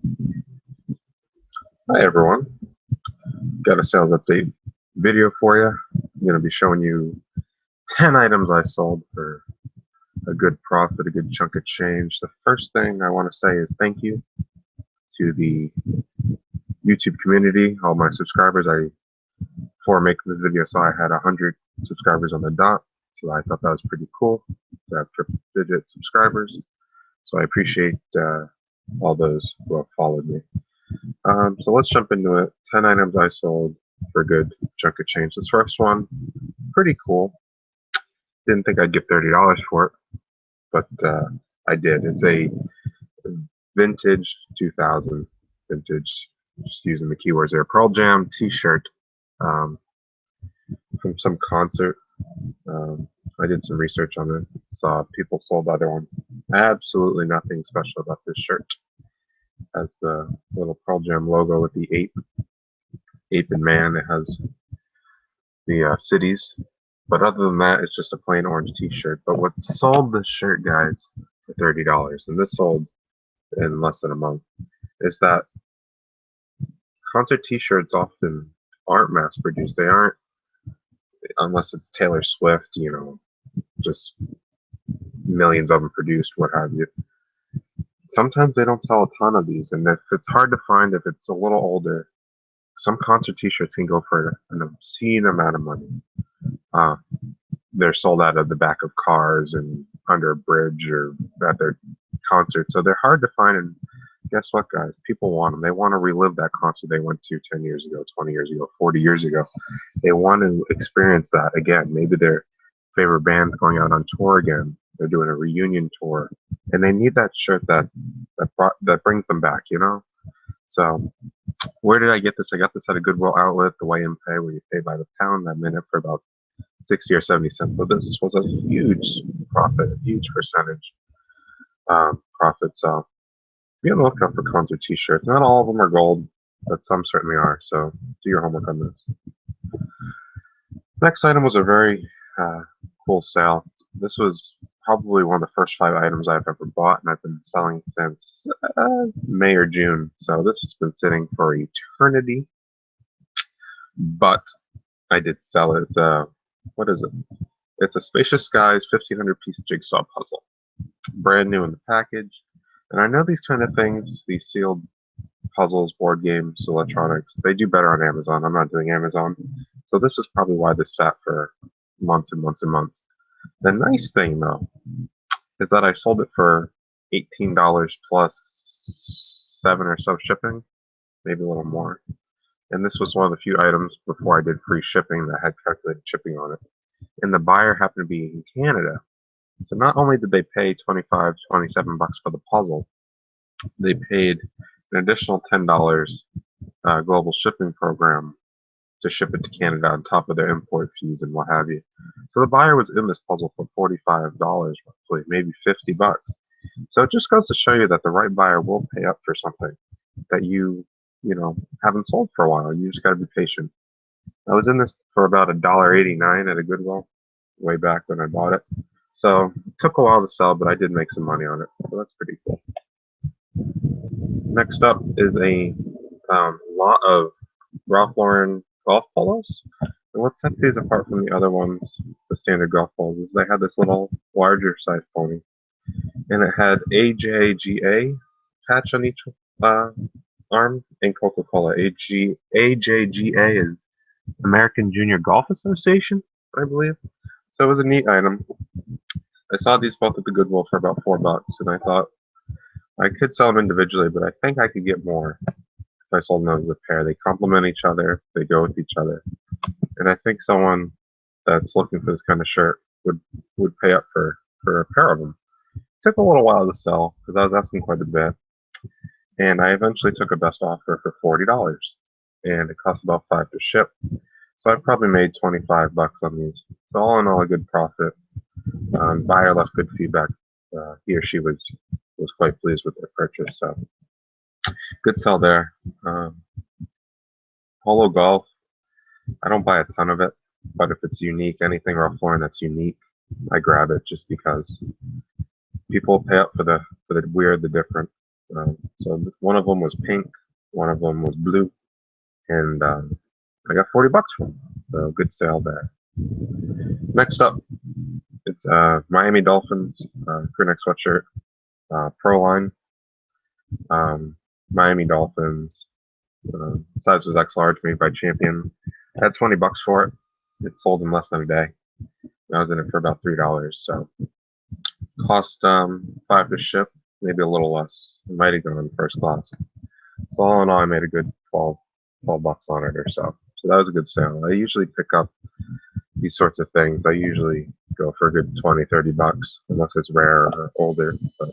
Hi everyone, got a sales update video for you. I'm going to be showing you 10 items I sold for a good profit, a good chunk of change. The first thing I want to say is thank you to the YouTube community, all my subscribers. Before making this video, saw I had 100 subscribers on the dot, so I thought that was pretty cool to have triple-digit subscribers. So I appreciate all those who have followed me. So let's jump into it. 10 items I sold for a good chunk of change. This first one, pretty cool. Didn't think I'd get $30 for it, but I did. It's a vintage 2000 vintage, just using the keywords there, Pearl Jam T-shirt from some concert. I did some research on it, saw people sold other ones. Absolutely nothing special about this shirt. Has the little Pearl Jam logo with the ape and man. It has the cities, but other than that, it's just a plain orange T-shirt. But what sold this shirt, guys, for $30, and this sold in less than a month, is that concert T-shirts often aren't mass-produced. They aren't, unless it's Taylor Swift, just millions of them produced, what have you. Sometimes they don't sell a ton of these, and if it's hard to find, if it's a little older, some concert T-shirts can go for an obscene amount of money. They're sold out of the back of cars and under a bridge or at their concerts, so they're hard to find. And guess what, guys? People want them. They want to relive that concert they went to 10 years ago, 20 years ago, 40 years ago. They want to experience that again. Maybe their favorite band's going out on tour again. They're doing a reunion tour, and they need that shirt that brings them back. So where did I get this? I got this at a Goodwill outlet, the weigh-in pay, where you pay by the pound that minute for about 60 or 70 cents. So this was a huge profit, a huge percentage profit. So be on the lookout for concert T-shirts. Not all of them are gold, but some certainly are. So do your homework on this. Next item was a very cool sale. This was probably one of the first 5 items I've ever bought, and I've been selling since May or June. So this has been sitting for eternity. But I did sell it. What is it? It's a Spacious Skies 1,500-piece Jigsaw Puzzle. Brand new in the package. And I know these kind of things, these sealed puzzles, board games, electronics, they do better on Amazon. I'm not doing Amazon. So this is probably why this sat for months and months and months. The nice thing, though, is that I sold it for $18 plus 7 or so shipping, maybe a little more. And this was one of the few items before I did free shipping that had calculated shipping on it. And the buyer happened to be in Canada. So not only did they pay $25, $27 for the puzzle, they paid an additional $10 global shipping program to ship it to Canada on top of their import fees and what have you. So the buyer was in this puzzle for $45 roughly, maybe $50. So it just goes to show you that the right buyer will pay up for something that you haven't sold for a while. You just got to be patient. I was in this for about $1.89 at a Goodwill way back when I bought it. So it took a while to sell, but I did make some money on it. So that's pretty cool. Next up is a lot of Ralph Lauren golf polos. And what sets these apart from the other ones, the standard golf polos, is they had this little larger size pony. And it had AJGA patch on each arm and Coca-Cola. AJGA is American Junior Golf Association, I believe. So it was a neat item. I saw these both at the Goodwill for about $4, and I thought I could sell them individually, but I think I could get more if I sold them as a pair. They complement each other, they go with each other, and I think someone that's looking for this kind of shirt would pay up for a pair of them. It took a little while to sell because I was asking quite a bit, and I eventually took a best offer for $40, and it cost about $5 to ship. So I probably made $25 on these. So all in all, a good profit. Buyer left good feedback. He or she was quite pleased with their purchase. So good sell there. Polo golf. I don't buy a ton of it, but if it's unique, anything Ralph Lauren that's unique, I grab it just because people pay up for the weird, the different. So one of them was pink, one of them was blue, and I got 40 bucks for them. So good sale there. Next up, it's Miami Dolphins crew neck sweatshirt, Pro line, Miami Dolphins. Size was X large, made by Champion. I had 20 bucks for it. It sold in less than a day. I was in it for about $3, so cost $5 to ship, maybe a little less. It might have gone in first class. So all in all, I made a good 12 bucks on it or so. So that was a good sale. I usually pick up these sorts of things. I usually go for a good 20, 30 bucks, unless it's rare or older. But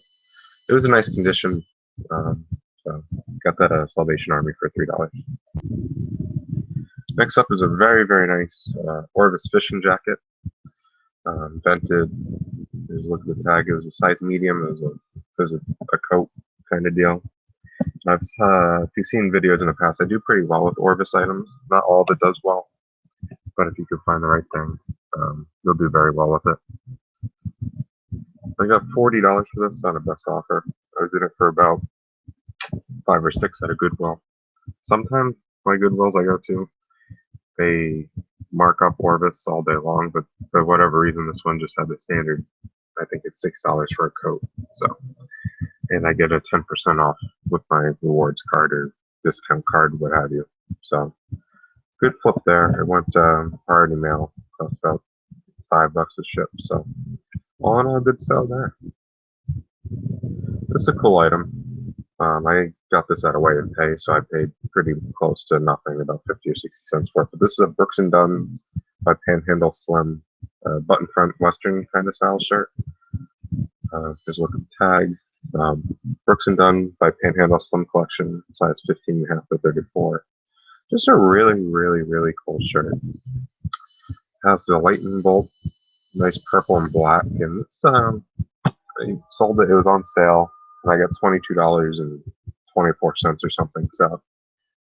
it was a nice condition. So got that at Salvation Army for $3. Next up is a very, very nice Orvis fishing jacket. Vented. Look at the tag. It was a size medium. It was a coat kind of deal. If you've seen videos in the past, I do pretty well with Orvis items. Not all of it does well, but if you can find the right thing, you'll do very well with it. I got $40 for this on a best offer. I was in it for about 5 or 6 at a Goodwill. Sometimes my Goodwills I go to, they mark up Orvis all day long, but for whatever reason, this one just had the standard. I think it's $6 for a coat. So, and I get a 10% off with my rewards card or discount card, what have you. So, good flip there. It went priority mail, cost about $5 a ship. So, all in all, good sale there. This is a cool item. I got this at a way of pay, so I paid pretty close to nothing, about 50 or 60 cents for it. But this is a Brooks & Dunn's by Panhandle Slim button front Western kind of style shirt. Just look at the tag. Brooks & Dunn by Panhandle Slim Collection, size 15.5 to 34. Just a really, really, really cool shirt. Has the lightning bolt, nice purple and black, and this I sold it. It was on sale, and I got $22.24 or something. So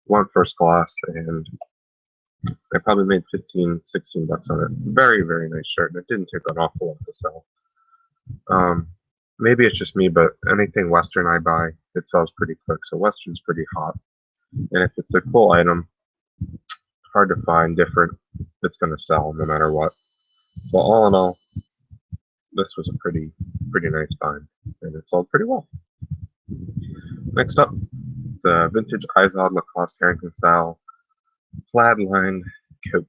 went first class, and I probably made 15, 16 bucks on it. Very, very nice shirt, and it didn't take an awful lot to sell. Maybe it's just me, but anything Western I buy, it sells pretty quick. So Western's pretty hot, and if it's a cool item, hard to find, different, it's going to sell no matter what. So all in all, this was a pretty nice find, and it sold pretty well. Next up, it's a vintage Izod Lacoste Harrington style plaid line coat.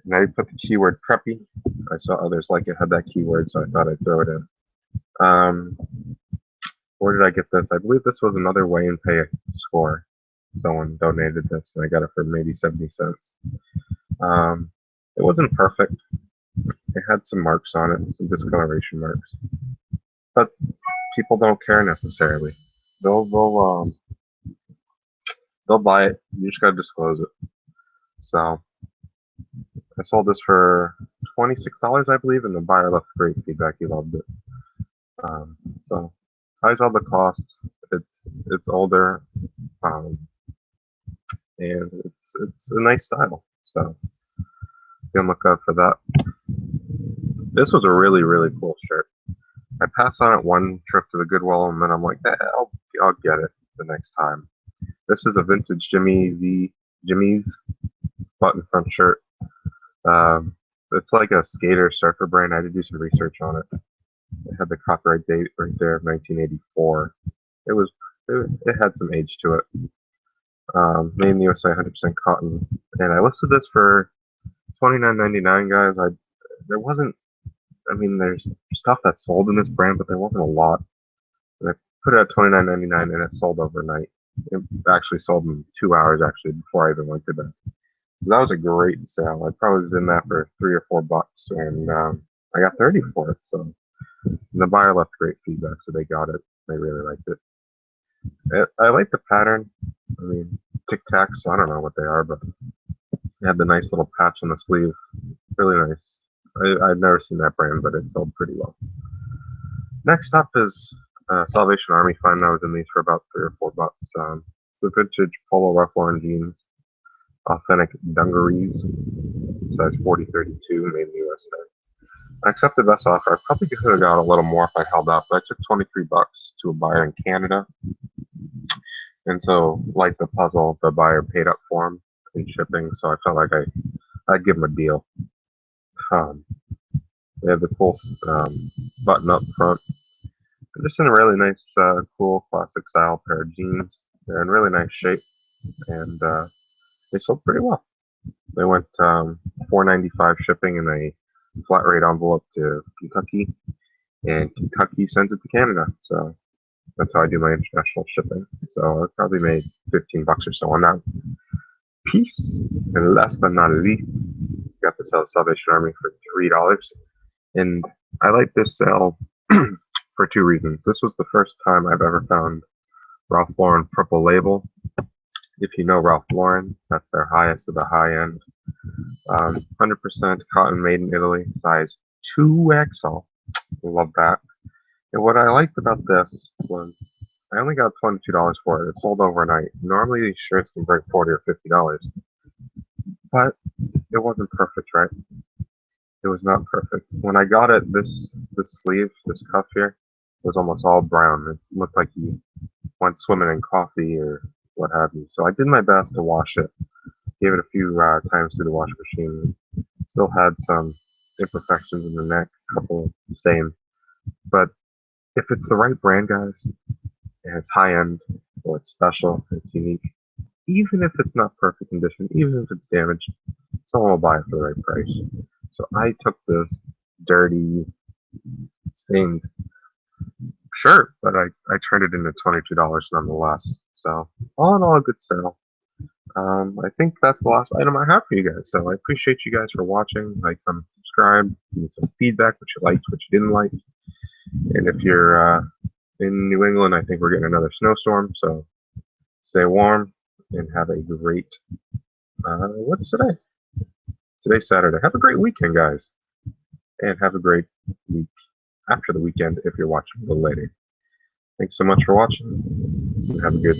And I put the keyword preppy. I saw others like it had that keyword, so I thought I'd throw it in. Where did I get this? I believe this was another weigh and pay score. Someone donated this, and I got it for maybe 70 cents. It wasn't perfect. It had some marks on it, some discoloration marks. But people don't care necessarily. They'll buy it. You just gotta disclose it. So I sold this for $26, I believe, and the buyer left great feedback. He loved it. So Izod Lacoste. It's older, and it's a nice style. So you can look out for that. This was a really, really cool shirt. I passed on it one trip to the Goodwill, and then I'm like, I'll get it the next time. This is a vintage Jimmy's button front shirt. It's like a skater surfer brand. I had to do some research on it. It had the copyright date right there, 1984. It had some age to it. Made in the USA, 100% cotton, and I listed this for $29.99, guys. There wasn't. I mean, there's stuff that sold in this brand, but there wasn't a lot. And I put it at $29.99, and it sold overnight. It actually sold in 2 hours, actually, before I even went to bed. So that was a great sale. I probably was in that for $3 or $4, and I got 30 for it. So the buyer left great feedback, so they got it. They really liked it. I like the pattern. I mean, Tic Tacs. I don't know what they are, but it had the nice little patch on the sleeve. Really nice. I've never seen that brand, but it sold pretty well. Next up is Salvation Army find. I was in these for about $3 or $4. It's a vintage polo Ralph Lauren jeans, authentic dungarees, size 40-32, made in the USA. I accepted best offer. I probably could have got a little more if I held out, but I took $23 to a buyer in Canada. And so, like the puzzle, the buyer paid up for them in shipping, so I felt like I'd give them a deal. Um, they have the cool button up front. They're just in a really nice, cool, classic style pair of jeans. They're in really nice shape, and they sold pretty well. They went $4.95 shipping in a flat rate envelope to Kentucky, and Kentucky sends it to Canada. So that's how I do my international shipping. So I probably made $15 or so on that piece. And last but not least, got the Salvation Army for $3. And I like this sale for two reasons. This was the first time I've ever found Ralph Lauren Purple Label. If you know Ralph Lauren, that's their highest of the high end. 100% cotton made in Italy, size 2XL. Love that. And what I liked about this was I only got $22 for it. It sold overnight. Normally these shirts can bring $40 or $50, but it wasn't perfect, right? It was not perfect. When I got it, this sleeve, this cuff here, was almost all brown. It looked like he went swimming in coffee or what have you. So I did my best to wash it. Gave it a few times through the wash machine. Still had some imperfections in the neck, a couple stains. But if it's the right brand, guys, and it's high end, or it's special, it's unique, even if it's not perfect condition, even if it's damaged, someone will buy it for the right price. So I took this dirty, stained shirt, but I turned it into $22 nonetheless. So all in all, a good sale. I think that's the last item I have for you guys. So I appreciate you guys for watching. Like, comment, subscribe, give me some feedback, what you liked, what you didn't like. And if you're in New England, I think we're getting another snowstorm. So stay warm and have a great, what's today? Today's Saturday. Have a great weekend, guys. And have a great week after the weekend if you're watching a little later. Thanks so much for watching. And have a good